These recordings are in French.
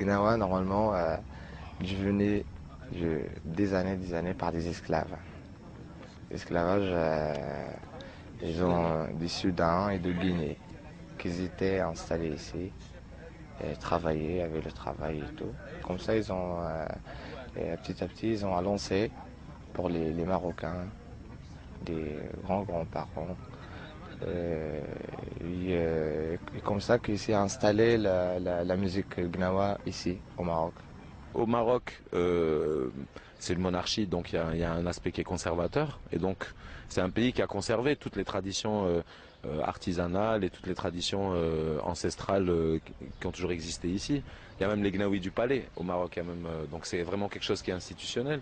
Gnawa, normalement, devenait des années par des esclaves. L'esclavage, ils ont des Soudan et de Guinée qui étaient installés ici et travaillaient avec le travail et tout. Comme ça, ils ont, petit à petit, ils ont lancé pour les Marocains, des grands-parents. Et comme ça qu'il s'est installé la musique gnawa ici au Maroc. Au Maroc, c'est une monarchie, donc il y a un aspect qui est conservateur. Et donc, c'est un pays qui a conservé toutes les traditions artisanales et toutes les traditions ancestrales qui ont toujours existé ici. Il y a même les gnaouis du palais au Maroc. Il y a même, donc c'est vraiment quelque chose qui est institutionnel.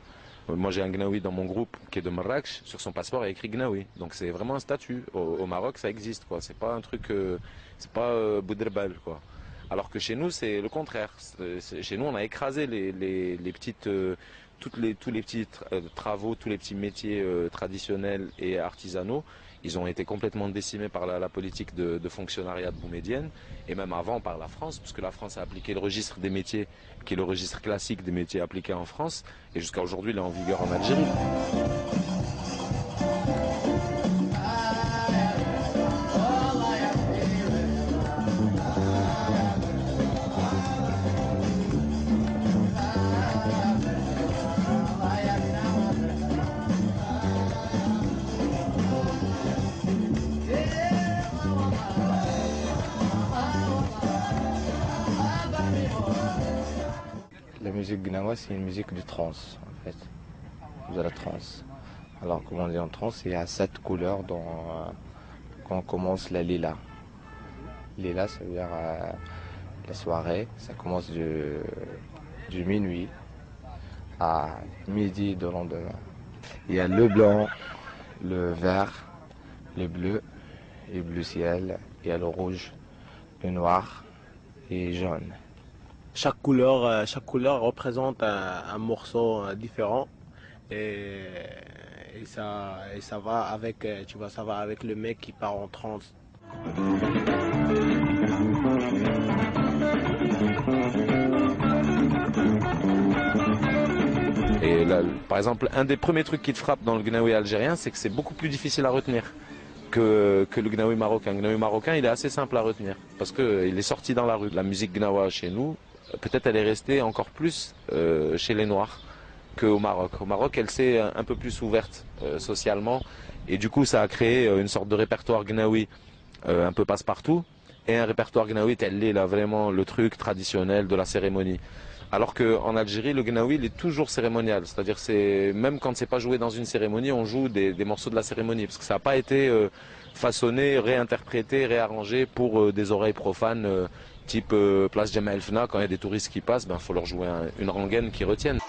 Moi, j'ai un gnaoui dans mon groupe qui est de Marrakech. Sur son passeport, il y a écrit gnaoui. Donc c'est vraiment un statut. Au Maroc, ça existe, quoi. C'est pas un truc, c'est pas Boudrbal, quoi. Alors que chez nous, c'est le contraire. Chez nous, on a écrasé les petites, tous les petits travaux, tous les petits métiers traditionnels et artisanaux. Ils ont été complètement décimés par la politique de fonctionnariat de Boumedienne, et même avant par la France, puisque la France a appliqué le registre des métiers, qui est le registre classique des métiers appliqués en France, et jusqu'à aujourd'hui, il est en vigueur en Algérie. La musique gnawa, c'est une musique de trance, en fait, de la trance. Alors, comme on dit en trance, il y a 7 couleurs quand on commence la lila. Lila, ça veut dire la soirée, ça commence du minuit à midi de lendemain. Il y a le blanc, le vert, le bleu, le bleu ciel, il y a le rouge, le noir et jaune. Chaque couleur représente un morceau différent et, et ça va avec, tu vois, ça va avec le mec qui part en transe. Et là, par exemple, un des premiers trucs qui te frappe dans le gnaoui algérien, c'est que c'est beaucoup plus difficile à retenir que le gnaoui marocain. Le gnaoui marocain, il est assez simple à retenir parce qu'il est sorti dans la rue. La musique gnawa chez nous, peut-être elle est restée encore plus chez les Noirs qu'au Maroc. Au Maroc, elle s'est un peu plus ouverte socialement, et du coup, ça a créé une sorte de répertoire gnaoui un peu passe-partout, et un répertoire gnaoui tel est là vraiment le truc traditionnel de la cérémonie. Alors qu'en Algérie, le gnaoui, il est toujours cérémonial. C'est-à-dire, même quand c'est pas joué dans une cérémonie, on joue des morceaux de la cérémonie. Parce que ça n'a pas été façonné, réinterprété, réarrangé pour des oreilles profanes, type Place Jemaa El Fna. Quand il y a des touristes qui passent, ben, faut leur jouer une rengaine qui retienne.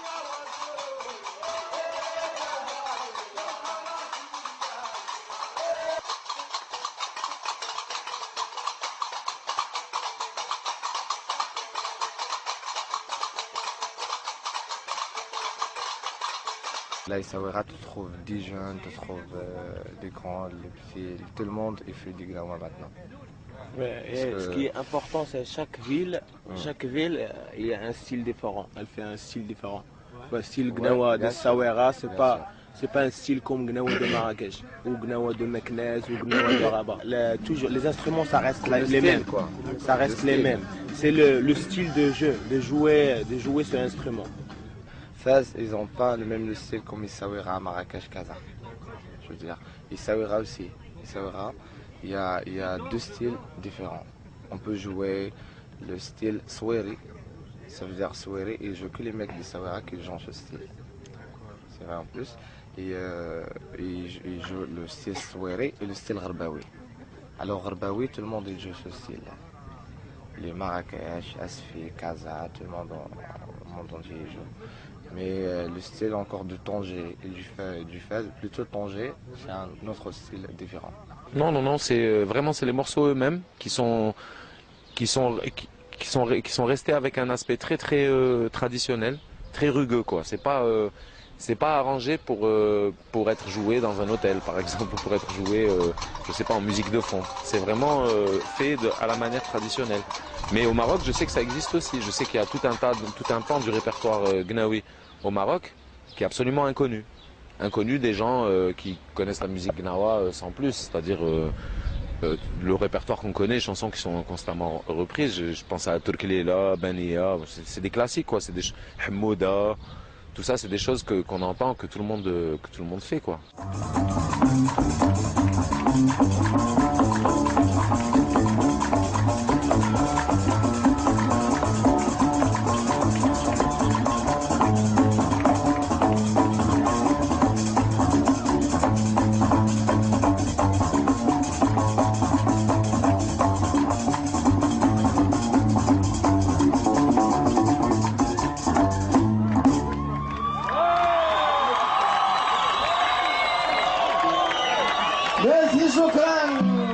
Là, Essaouira, tu trouves des jeunes, tu trouves des grands, les petits, tout le monde il fait du gnawa maintenant. Ce qui est important, c'est chaque ville, il y a un style différent. Elle fait un style différent. Le style Gnawa de Essaouira, c'est pas un style comme Gnawa de Marrakech, ou Gnawa de Meknès, ou Gnawa de Rabat. Les instruments, ça reste les mêmes. Ça reste les mêmes. C'est le style de jeu, de jouer ce instrument. Fès, ils n'ont pas le même style comme Essaouira à Marrakech, Casa. Je veux dire, Essaouira aussi. Essaouira, il y a deux styles différents. On peut jouer le style Soueri, ça veut dire Soueri, et je que les mecs d'Essaouira qui jouent ce style. C'est vrai en plus. Et ils jouent le style Soueri et le style Gharbaoui. Alors Gharbaoui, tout le monde joue ce style. Les Marrakech, Asfi, Casa, tout le monde entier joue. Mais le style encore de Tanger et du Fès, plutôt Tanger, c'est un autre style différent. Non, c'est vraiment c'est les morceaux eux-mêmes qui sont restés avec un aspect très très traditionnel, très rugueux quoi. c'est pas arrangé pour être joué dans un hôtel, par exemple, pour être joué, je sais pas, en musique de fond. C'est vraiment fait à la manière traditionnelle. Mais au Maroc, je sais que ça existe aussi. Je sais qu'il y a tout un pan du répertoire gnawi au Maroc qui est absolument inconnu. Inconnu des gens qui connaissent la musique gnawa sans plus, c'est-à-dire le répertoire qu'on connaît, les chansons qui sont constamment reprises. Je pense à Turklela, Bania, c'est des classiques quoi, c'est des Hamouda. Tout ça, c'est des choses qu'on entend, que tout le monde fait, quoi. شكرا.